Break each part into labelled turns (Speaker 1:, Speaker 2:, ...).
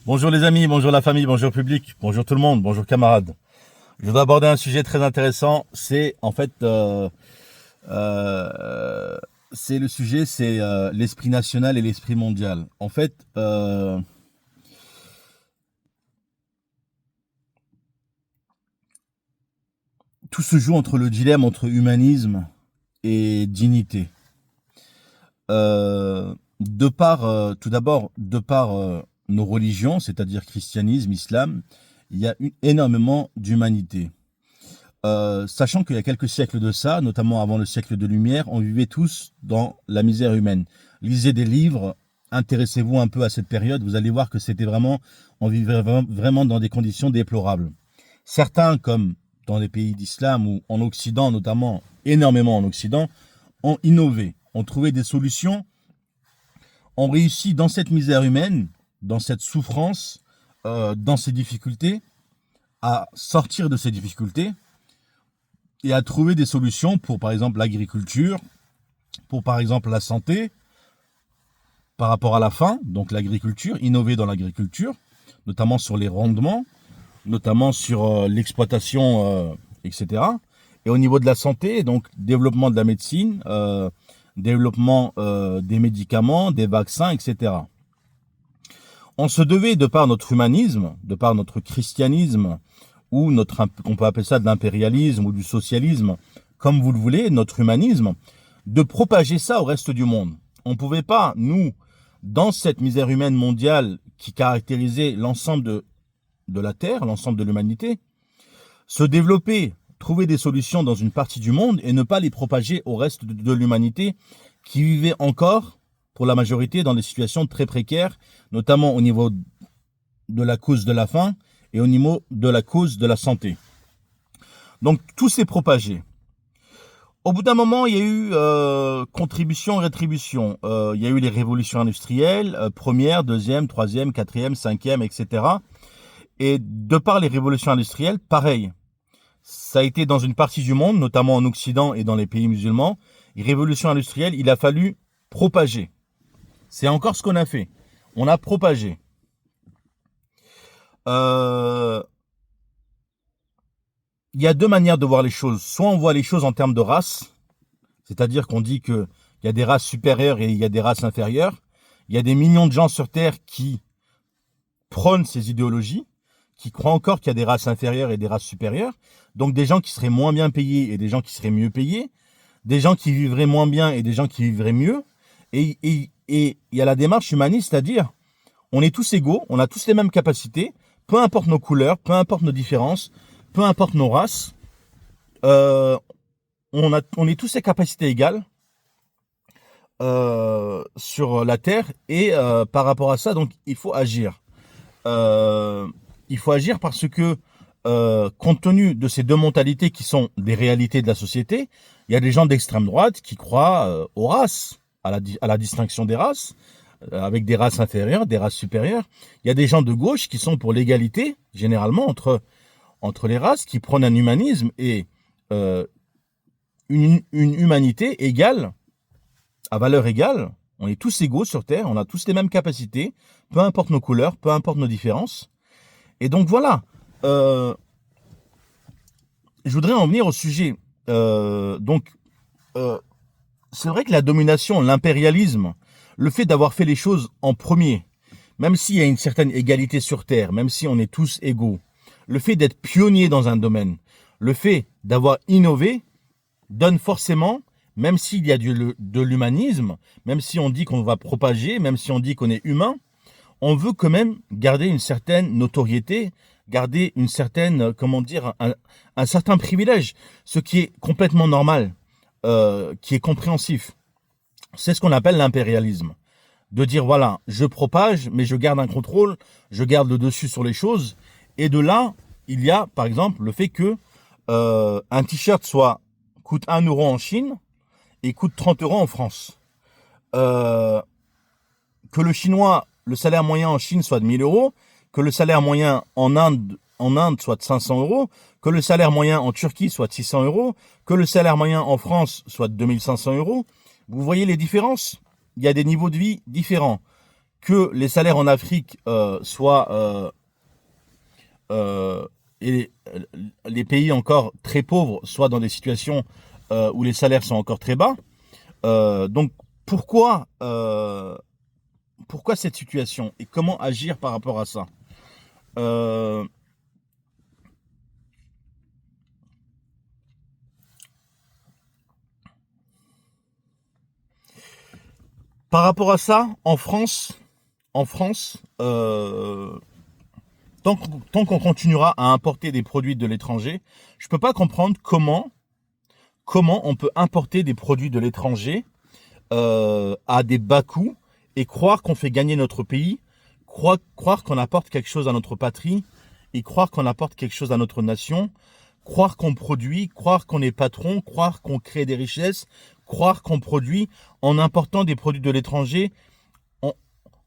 Speaker 1: Bonjour les amis, bonjour la famille, bonjour public, bonjour tout le monde, bonjour camarades. Je voudrais aborder un sujet très intéressant, c'est en fait, euh, c'est le sujet, c'est l'esprit national et l'esprit mondial. En fait, tout se joue entre le dilemme entre humanisme et dignité. Tout d'abord, de par nos religions, c'est-à-dire christianisme, islam, il y a énormément d'humanité. Sachant qu'il y a quelques siècles de ça, notamment avant le siècle de Lumière, on vivait tous dans la misère humaine. Lisez des livres, intéressez-vous un peu à cette période, vous allez voir que c'était vraiment, on vivait vraiment dans des conditions déplorables. Certains, comme dans les pays d'islam ou en Occident, notamment énormément en Occident, ont innové, ont trouvé des solutions, ont réussi dans cette misère humaine, dans cette souffrance, dans ces difficultés, à sortir de ces difficultés et à trouver des solutions pour, par exemple, l'agriculture, pour, par exemple, la santé, par rapport à la faim, donc l'agriculture, innover dans l'agriculture, notamment sur les rendements, notamment sur l'exploitation, etc. Et au niveau de la santé, donc développement de la médecine, développement des médicaments, des vaccins, etc. On se devait, de par notre humanisme, de par notre christianisme, ou on peut appeler ça de l'impérialisme ou du socialisme, comme vous le voulez, notre humanisme, de propager ça au reste du monde. On ne pouvait pas, nous, dans cette misère humaine mondiale qui caractérisait l'ensemble de la Terre, l'ensemble de l'humanité, se développer, trouver des solutions dans une partie du monde et ne pas les propager au reste de l'humanité qui vivait encore, pour la majorité, dans des situations très précaires, notamment au niveau de la cause de la faim et au niveau de la cause de la santé. Donc tout s'est propagé. Au bout d'un moment, il y a eu contribution, rétribution. Il y a eu les révolutions industrielles, première, deuxième, troisième, quatrième, cinquième, etc. Et de par les révolutions industrielles, pareil. Ça a été dans une partie du monde, notamment en Occident et dans les pays musulmans. Les révolutions industrielles, il a fallu propager. C'est encore ce qu'on a fait. On a propagé. Il y a deux manières de voir les choses. Soit on voit les choses en termes de race, c'est-à-dire qu'on dit qu'il y a des races supérieures et il y a des races inférieures. Il y a des millions de gens sur Terre qui prônent ces idéologies, qui croient encore qu'il y a des races inférieures et des races supérieures. Donc des gens qui seraient moins bien payés et des gens qui seraient mieux payés. Des gens qui vivraient moins bien et des gens qui vivraient mieux. Et il y a la démarche humaniste, c'est-à-dire on est tous égaux, on a tous les mêmes capacités, peu importe nos couleurs, peu importe nos différences, peu importe nos races, on est tous ces capacités égales sur la Terre et par rapport à ça, donc il faut agir. Il faut agir parce que compte tenu de ces deux mentalités qui sont des réalités de la société, il y a des gens d'extrême droite qui croient aux races, à la distinction des races, avec des races inférieures, des races supérieures. Il y a des gens de gauche qui sont pour l'égalité, généralement, entre les races, qui prônent un humanisme et une humanité égale, à valeur égale. On est tous égaux sur Terre, on a tous les mêmes capacités, peu importe nos couleurs, peu importe nos différences. Et donc voilà, je voudrais en venir au sujet. C'est vrai que la domination, l'impérialisme, le fait d'avoir fait les choses en premier, même s'il y a une certaine égalité sur Terre, même si on est tous égaux, le fait d'être pionnier dans un domaine, le fait d'avoir innové, donne forcément, même s'il y a de l'humanisme, même si on dit qu'on va propager, même si on dit qu'on est humain, on veut quand même garder une certaine notoriété, garder une certaine, comment dire, un certain privilège, ce qui est complètement normal, qui est compréhensif. C'est ce qu'on appelle l'impérialisme. De dire, voilà, je propage, mais je garde un contrôle, je garde le dessus sur les choses. Et de là, il y a, par exemple, le fait que un t-shirt coûte 1 euro en Chine et coûte 30 euros en France. Que le salaire moyen en Chine soit de 1000 euros, que le salaire moyen en Inde soit de 500 euros, que le salaire moyen en Turquie soit de 600 euros, que le salaire moyen en France soit de 2500 euros. Vous voyez les différences? Il y a des niveaux de vie différents. que les salaires en Afrique soient et les pays encore très pauvres soient dans des situations où les salaires sont encore très bas. Donc pourquoi cette situation et comment agir par rapport à ça? Euh, Par rapport à ça, en France, tant qu'on continuera à importer des produits de l'étranger, je ne peux pas comprendre comment on peut importer des produits de l'étranger à des bas coûts et croire qu'on fait gagner notre pays, croire qu'on apporte quelque chose à notre patrie et croire qu'on apporte quelque chose à notre nation, croire qu'on produit, croire qu'on est patron, croire qu'on crée des richesses, croire qu'on produit en important des produits de l'étranger en,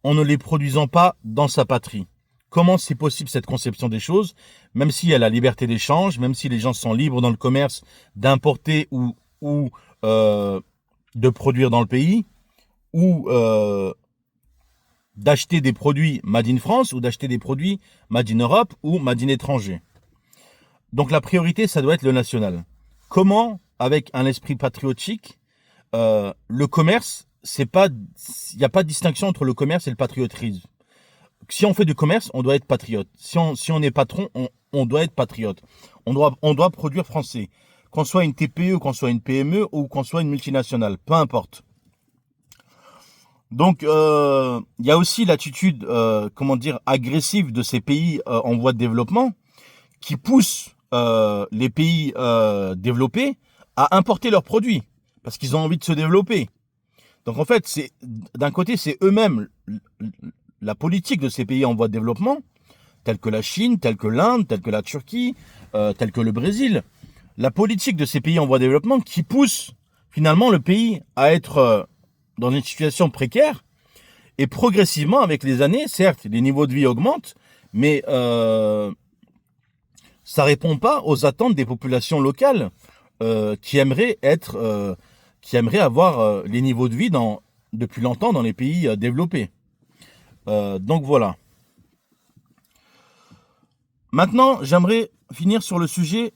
Speaker 1: en ne les produisant pas dans sa patrie. Comment c'est possible cette conception des choses, même s'il y a la liberté d'échange, même si les gens sont libres dans le commerce d'importer ou de produire dans le pays, ou d'acheter des produits made in France, ou d'acheter des produits made in Europe, ou made in étranger. Donc la priorité, ça doit être le national. Comment, avec un esprit patriotique, le commerce, il n'y a pas de distinction entre le commerce et le patriotisme. Si on fait du commerce, on doit être patriote. Si on est patron, on doit être patriote. On doit produire français. Qu'on soit une TPE, qu'on soit une PME ou qu'on soit une multinationale, peu importe. Donc, il y a aussi l'attitude, agressive de ces pays en voie de développement qui pousse les pays développés à importer leurs produits parce qu'ils ont envie de se développer. Donc, en fait, d'un côté, c'est eux-mêmes la politique de ces pays en voie de développement, tels que la Chine, tels que l'Inde, tels que la Turquie, tels que le Brésil. La politique de ces pays en voie de développement qui pousse finalement le pays à être dans une situation précaire et progressivement avec les années, certes, les niveaux de vie augmentent, mais ça répond pas aux attentes des populations locales qui aimeraient avoir les niveaux de vie depuis longtemps dans les pays développés. Donc voilà. Maintenant, j'aimerais finir sur le sujet.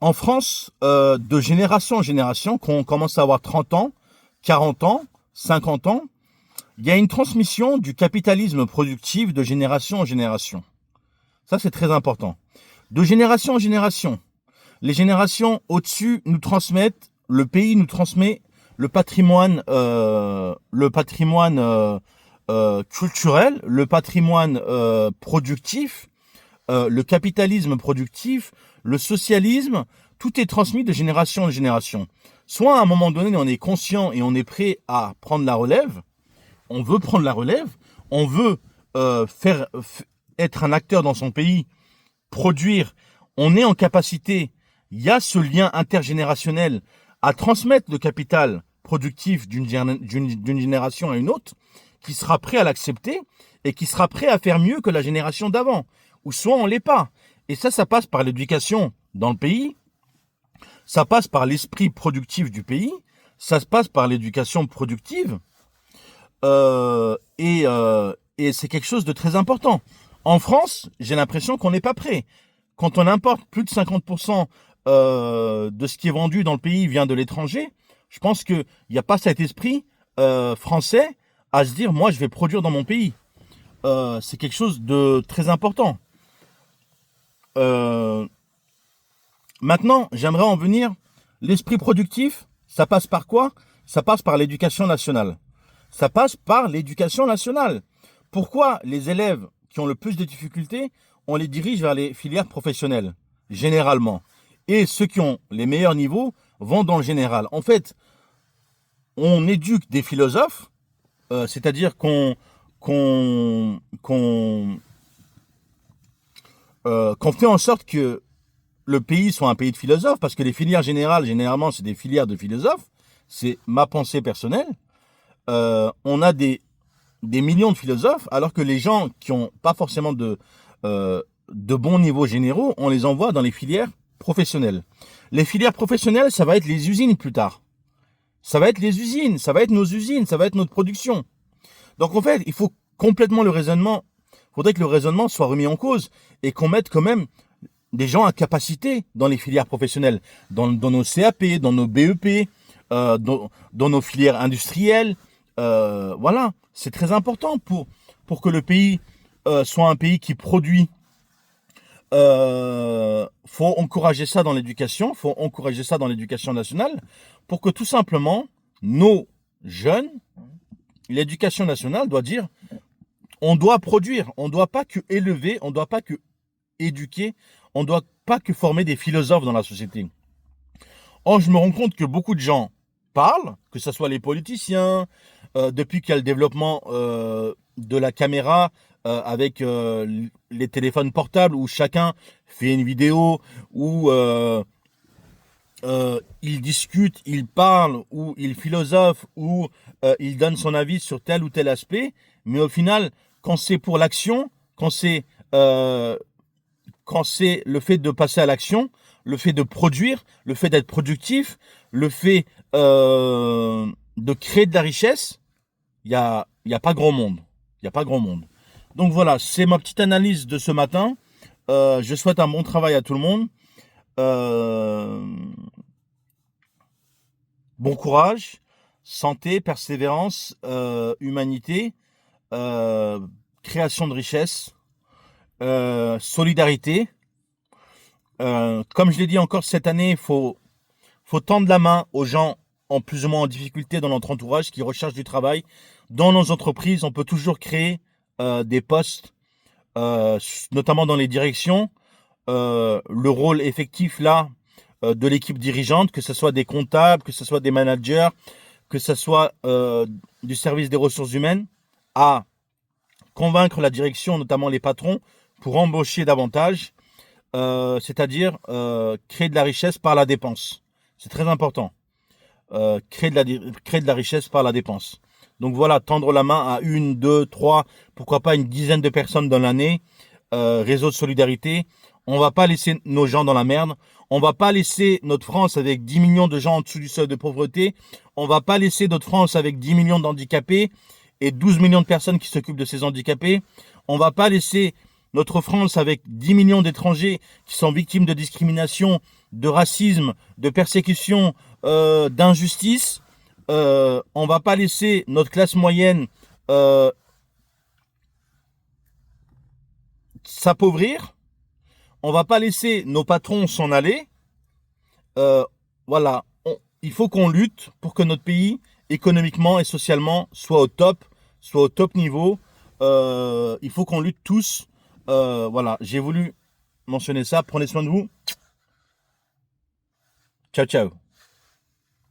Speaker 1: En France, de génération en génération, qu'on commence à avoir 30 ans, 40 ans, 50 ans, il y a une transmission du capitalisme productif de génération en génération. Ça, c'est très important. De génération en génération, les générations au-dessus nous transmettent, le pays nous transmet le patrimoine culturel, le patrimoine productif, le capitalisme productif, le socialisme, tout est transmis de génération en génération. Soit à un moment donné, on est conscient et on est prêt à prendre la relève, on veut prendre la relève, on veut être un acteur dans son pays, produire, on est en capacité, il y a ce lien intergénérationnel à transmettre le capital productif d'une génération à une autre, qui sera prêt à l'accepter et qui sera prêt à faire mieux que la génération d'avant. Ou soit on l'est pas. Et ça passe par l'éducation dans le pays, ça passe par l'esprit productif du pays, ça se passe par l'éducation productive, et c'est quelque chose de très important. En France, j'ai l'impression qu'on n'est pas prêt. Quand on importe plus de 50% de ce qui est vendu dans le pays vient de l'étranger, je pense qu'il n'y a pas cet esprit français à se dire, moi, je vais produire dans mon pays. C'est quelque chose de très important. Maintenant, j'aimerais en venir. L'esprit productif, ça passe par quoi? Ça passe par l'éducation nationale. Ça passe par l'éducation nationale. Pourquoi les élèves qui ont le plus de difficultés, on les dirige vers les filières professionnelles, généralement. Et ceux qui ont les meilleurs niveaux vont dans le général. En fait, on éduque des philosophes, c'est-à-dire qu'on fait en sorte que le pays soit un pays de philosophes, parce que les filières générales, généralement, c'est des filières de philosophes. C'est ma pensée personnelle. On a des millions de philosophes, alors que les gens qui n'ont pas forcément de bons niveaux généraux, on les envoie dans les filières professionnelles. Les filières professionnelles, ça va être les usines plus tard. Ça va être les usines, ça va être nos usines, ça va être notre production. Donc en fait, il faut complètement le raisonnement, faudrait que le raisonnement soit remis en cause et qu'on mette quand même des gens à capacité dans les filières professionnelles, dans nos CAP, dans nos BEP, dans nos filières industrielles. Voilà, c'est très important pour que le pays soit un pays qui produit. Faut encourager ça dans l'éducation, faut encourager ça dans l'éducation nationale, pour que tout simplement nos jeunes, l'éducation nationale doit dire, on doit produire, on ne doit pas que élever, on ne doit pas que éduquer, on ne doit pas que former des philosophes dans la société. Or, je me rends compte que beaucoup de gens parlent, que ce soit les politiciens, depuis qu'il y a le développement de la caméra avec les téléphones portables où chacun fait une vidéo, où il discute, il parle, ou il philosophe, ou il donne son avis sur tel ou tel aspect, mais au final, quand c'est pour l'action, quand c'est le fait de passer à l'action, le fait de produire, le fait d'être productif, le fait de créer de la richesse, il y a pas grand monde. Il y a pas grand monde. Donc voilà, c'est ma petite analyse de ce matin. Je souhaite un bon travail à tout le monde. Bon courage, santé, persévérance, humanité, création de richesse, solidarité. Comme je l'ai dit encore cette année, faut tendre la main aux gens en plus ou moins en difficulté dans notre entourage qui recherchent du travail. Dans nos entreprises, on peut toujours créer des postes, notamment dans les directions. Le rôle effectif là de l'équipe dirigeante, que ce soit des comptables, que ce soit des managers, que ce soit du service des ressources humaines, à convaincre la direction, notamment les patrons, pour embaucher davantage, c'est-à-dire créer de la richesse par la dépense. C'est très important. Créer de la richesse par la dépense. Donc voilà, tendre la main à 1, 2, 3, pourquoi pas une dizaine de personnes dans l'année, réseau de solidarité. On va pas laisser nos gens dans la merde. On va pas laisser notre France avec 10 millions de gens en dessous du seuil de pauvreté. On va pas laisser notre France avec 10 millions d'handicapés et 12 millions de personnes qui s'occupent de ces handicapés. On va pas laisser notre France avec 10 millions d'étrangers qui sont victimes de discrimination, de racisme, de persécution, d'injustice. On va pas laisser notre classe moyenne s'appauvrir. On va pas laisser nos patrons s'en aller. Voilà, il faut qu'on lutte pour que notre pays, économiquement et socialement, soit au top niveau. Il faut qu'on lutte tous. Voilà, j'ai voulu mentionner ça. Prenez soin de vous. Ciao, ciao.